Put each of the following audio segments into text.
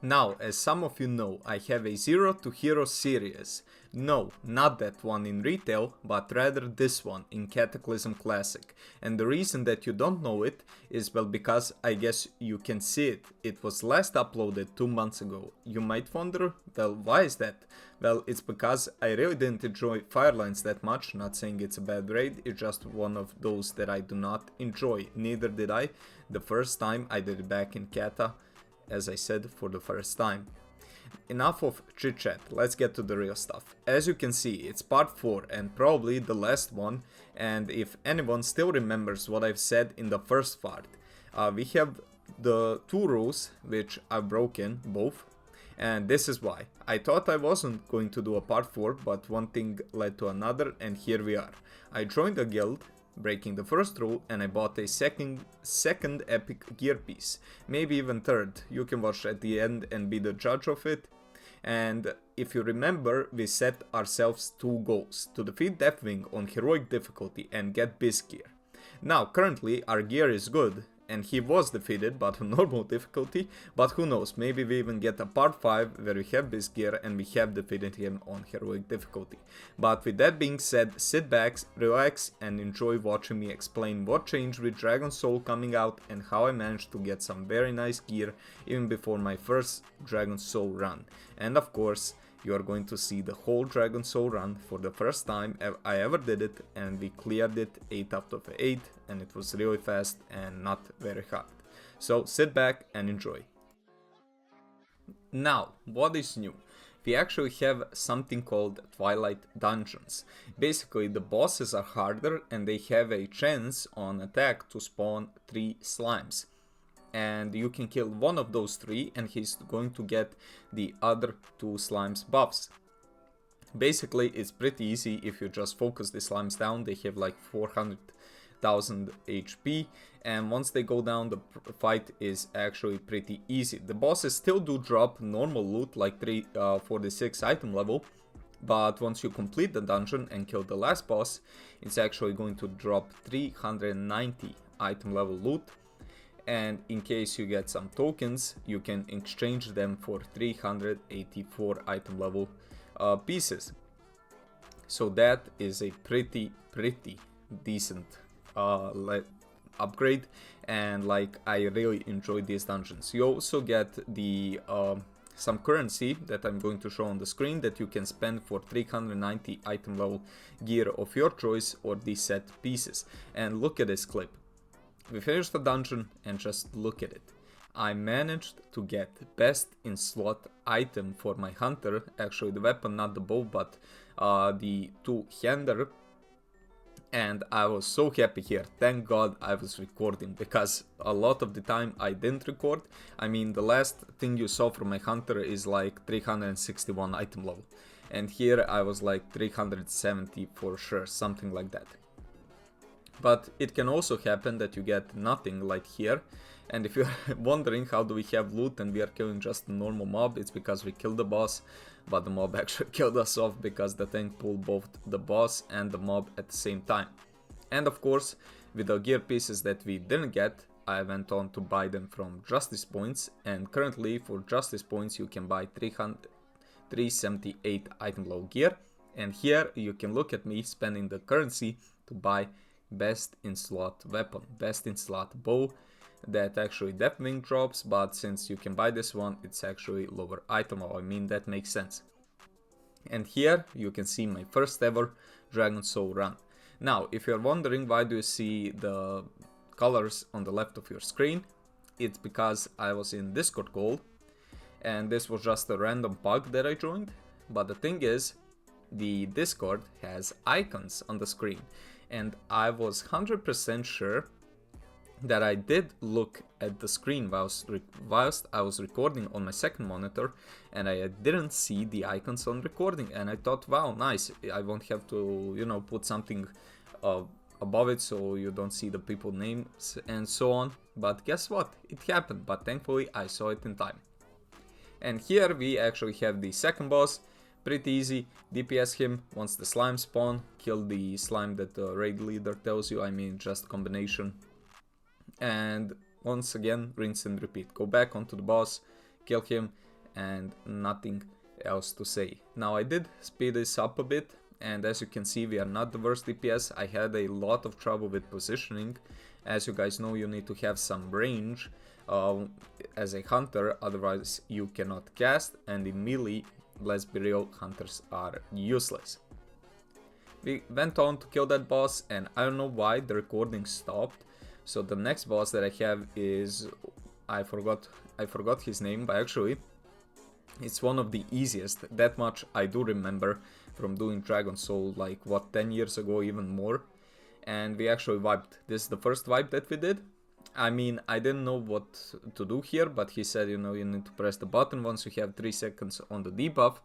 Now, as some of you know, I have a Zero to Hero series. No, not that one in retail, but rather this one in Cataclysm Classic. And the reason that you don't know it is, well, because I guess you can see it. It was last uploaded 2 months ago. You might wonder, well, why is that? Well, it's because I really didn't enjoy Firelines that much. Not saying it's a bad raid, it's just one of those that I do not enjoy. Neither did I the first time I did it back in Cata, as I said, for the first time. Enough of chit chat, let's get to the real stuff. As you can see, it's part 4 and probably the last one, and if anyone still remembers what I've said in the first part, we have the 2 rules which I've broken, both, and this is why. I thought I wasn't going to do a part 4, but one thing led to another, and here we are. I joined a guild, breaking the first rule, and I bought a second epic gear piece, maybe even third. You can watch at the end and be the judge of it. And if you remember, we set ourselves 2 goals: to defeat DEATHWING on heroic difficulty and get biz gear. Now currently our gear is good, and he was defeated but on normal difficulty, but who knows, maybe we even get a part 5 where we have this gear and we have defeated him on heroic difficulty. But with that being said, sit back, relax and enjoy watching me explain what changed with Dragon Soul coming out and how I managed to get some very nice gear even before my first Dragon Soul run. And of course, you are going to see the whole Dragon Soul run for the first time I ever did it, and we cleared it 8 out of 8, and it was really fast and not very hard. So sit back and enjoy. Now, what is new? We actually have something called Twilight Dungeons. Basically, the bosses are harder and they have a chance on attack to spawn 3 slimes. And you can kill one of those 3 and he's going to get the other 2 slimes buffs. Basically, it's pretty easy if you just focus the slimes down. They have like 400,000 HP, and once they go down, the fight is actually pretty easy. The bosses still do drop normal loot like 346 item level, but once you complete the dungeon and kill the last boss, it's actually going to drop 390 item level loot. And in case you get some tokens, you can exchange them for 384 item level pieces. So that is a pretty decent upgrade, and like I really enjoy these dungeons. You also get the some currency that I'm going to show on the screen that you can spend for 390 item level gear of your choice or these set pieces. And look at this clip. We finished the dungeon and just look at it. I managed to get best in slot item for my hunter, actually the weapon, not the bow, but the 2-hander, and I was so happy here. Thank God I was recording, because a lot of the time I didn't record. I mean, the last thing you saw from my hunter is like 361 item level, and here I was like 370 for sure, something like that. But it can also happen that you get nothing like here, and if you're wondering how do we have loot and we are killing just a normal mob, it's because we killed the boss, but the mob actually killed us off because the tank pulled both the boss and the mob at the same time. And of course, with the gear pieces that we didn't get, I went on to buy them from Justice Points, and currently for Justice Points you can buy 378 item level gear, and here you can look at me spending the currency to buy best in slot weapon, best in slot bow that actually DEATHWING drops, but since you can buy this one, it's actually lower item level. I mean, that makes sense. And here you can see my first ever Dragon Soul run. Now, if you're wondering why do you see the colors on the left of your screen, it's because I was in Discord call and this was just a random bug that I joined. But the thing is, the Discord has icons on the screen, and I was 100% sure that I did look at the screen whilst I was recording on my second monitor, and I didn't see the icons on recording, and I thought, wow, nice, I won't have to, you know, put something above it so you don't see the people names and so on. But guess what, it happened, but thankfully I saw it in time. And here we actually have the second boss. Pretty easy, DPS him once the slime spawn, kill the slime that the raid leader tells you, I mean just combination. And once again, rinse and repeat. Go back onto the boss, kill him, and nothing else to say. Now I did speed this up a bit, and as you can see, we are not the worst DPS. I had a lot of trouble with positioning. As you guys know, you need to have some range as a hunter, otherwise you cannot cast, and in melee, let's be real, hunters are useless. We went on to kill that boss, and I don't know why the recording stopped. So the next boss that I have is, I forgot his name, but actually it's one of the easiest. That much I do remember from doing Dragon Soul like what, 10 years ago, even more. And we actually wiped. This is the first wipe that we did. I mean, I didn't know what to do here, but he said, you know, you need to press the button once you have 3 seconds on the debuff,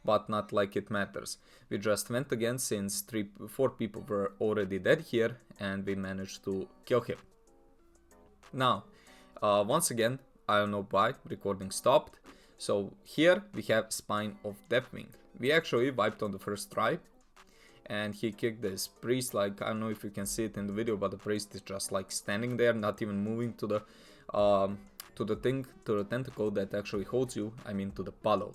but not like it matters. We just went again since 4 people were already dead here, and we managed to kill him. Now, once again, I don't know why, recording stopped. So here we have Spine of DEATHWING. We actually wiped on the first try, and he kicked this priest, like, I don't know if you can see it in the video, but the priest is just like standing there, not even moving to the tentacle that actually holds you, I mean to the puddle.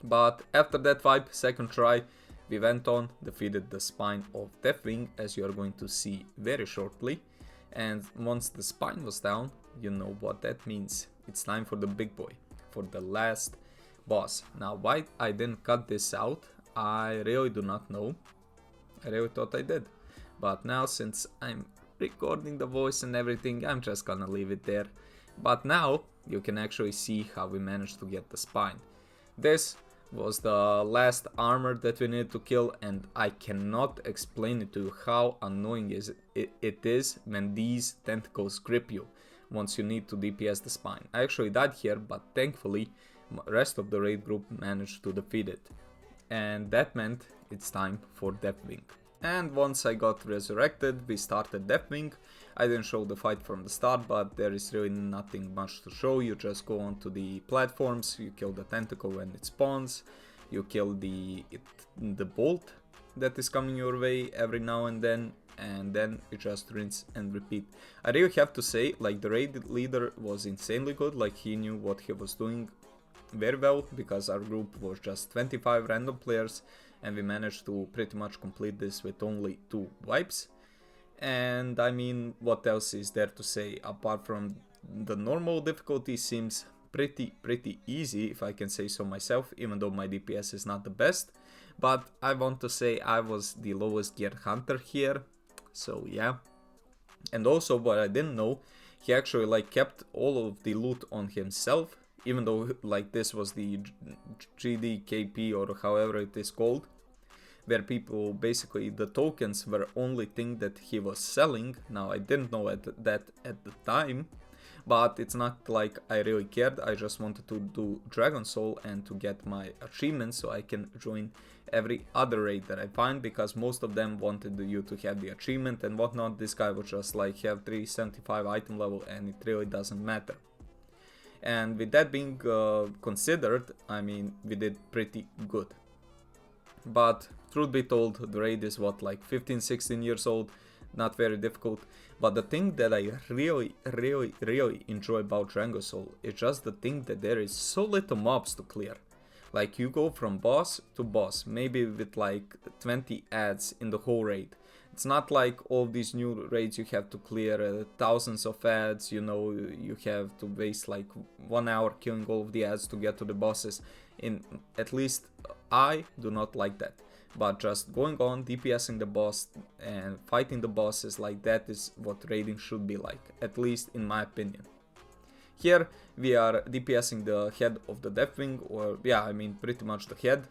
But after that wipe, second try, we went on, defeated the Spine of DEATHWING, as you are going to see very shortly. And once the spine was down, you know what that means. It's time for the big boy, for the last boss. Now, why I didn't cut this out, I really do not know. I really thought I did. But now, since I'm recording the voice and everything, I'm just gonna leave it there. But now, you can actually see how we managed to get the spine. This was the last armor that we needed to kill, and I cannot explain it to you how annoying it is when these tentacles grip you once you need to DPS the spine. I actually died here, but thankfully the rest of the raid group managed to defeat it. And that meant it's time for DEATHWING. And once I got resurrected, we started DEATHWING. I didn't show the fight from the start, but there is really nothing much to show. You just go onto the platforms, you kill the tentacle when it spawns, you kill the bolt that is coming your way every now and then you just rinse and repeat. I really have to say, like, the raid leader was insanely good, like he knew what he was doing very well, because our group was just 25 random players and we managed to pretty much complete this with only 2 wipes. And I mean, what else is there to say apart from the normal difficulty seems pretty easy, if I can say so myself, even though my DPS is not the best. But I want to say I was the lowest gear hunter here, so yeah. And also, what I didn't know, he actually like kept all of the loot on himself, even though like this was the GDKP or however it is called, where people basically, the tokens were only thing that he was selling. Now I didn't know that at the time, but it's not like I really cared. I just wanted to do Dragon Soul and to get my achievements so I can join every other raid that I find, because most of them wanted you to have the achievement and whatnot. This guy would just like have 375 item level and it really doesn't matter. And with that being considered, I mean, we did pretty good. But truth be told, the raid is what, like 15-16 years old, not very difficult. But the thing that I really enjoy about Dragon Soul is just the thing that there is so little mobs to clear. Like, you go from boss to boss, maybe with like 20 ads in the whole raid. It's not like all these new raids you have to clear thousands of ads, you know, you have to waste like 1 hour killing all of the ads to get to the bosses. At least I do not like that. But just going on, DPSing the boss and fighting the bosses, like that is what raiding should be like, at least in my opinion. Here we are DPSing the head of the DEATHWING, or yeah, I mean pretty much the head.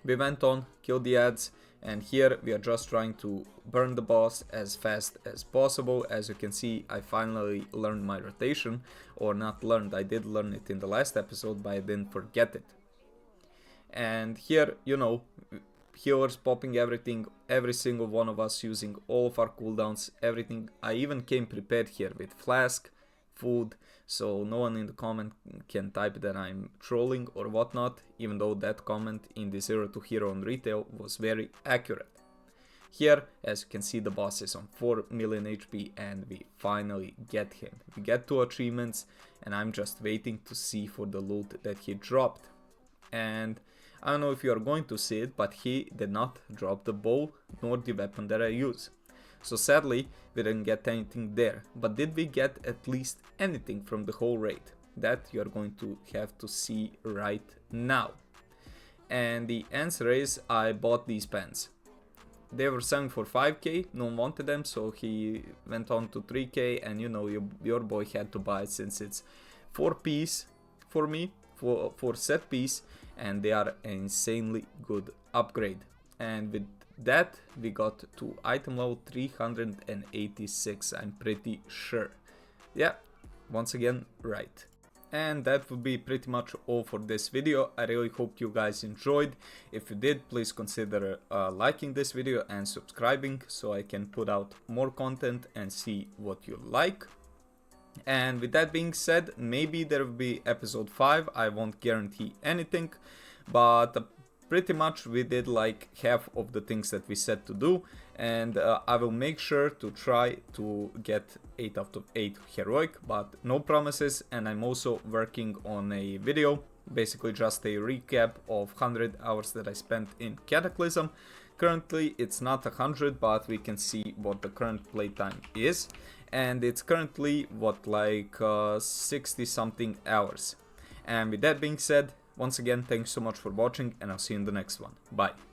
We went on, killed the ads, and here we are just trying to burn the boss as fast as possible. As you can see, I finally learned my rotation, or not learned, I did learn it in the last episode, but I didn't forget it. And here, you know, healers popping everything, every single one of us using all of our cooldowns, everything. I even came prepared here with flask, food, so no one in the comment can type that I'm trolling or whatnot, even though that comment in the 0 to Hero on retail was very accurate. Here, as you can see, the boss is on 4 million HP and we finally get him. We get 2 achievements and I'm just waiting to see for the loot that he dropped. And I don't know if you are going to see it, but he did not drop the bow nor the weapon that I use. So sadly, we didn't get anything there. But did we get at least anything from the whole raid? That you are going to have to see right now. And the answer is I bought these pants. They were selling for 5k, no one wanted them, so he went on to 3k, and you know, your boy had to buy it since it's 4-piece for me, for set piece, and they are an insanely good upgrade. And with that we got to item level 386, I'm pretty sure. Yeah, once again right. And that would be pretty much all for this video. I really hope you guys enjoyed. If you did, please consider liking this video and subscribing so I can put out more content and see what you like. And with that being said, maybe there will be episode 5, I won't guarantee anything, but pretty much we did like half of the things that we said to do, and I will make sure to try to get 8 out of 8 heroic, but no promises. And I'm also working on a video, basically just a recap of 100 hours that I spent in Cataclysm. Currently it's not 100, but we can see what the current playtime is, and it's currently what, like 60 something hours. And with that being said, once again, thanks so much for watching, and I'll see you in the next one. Bye.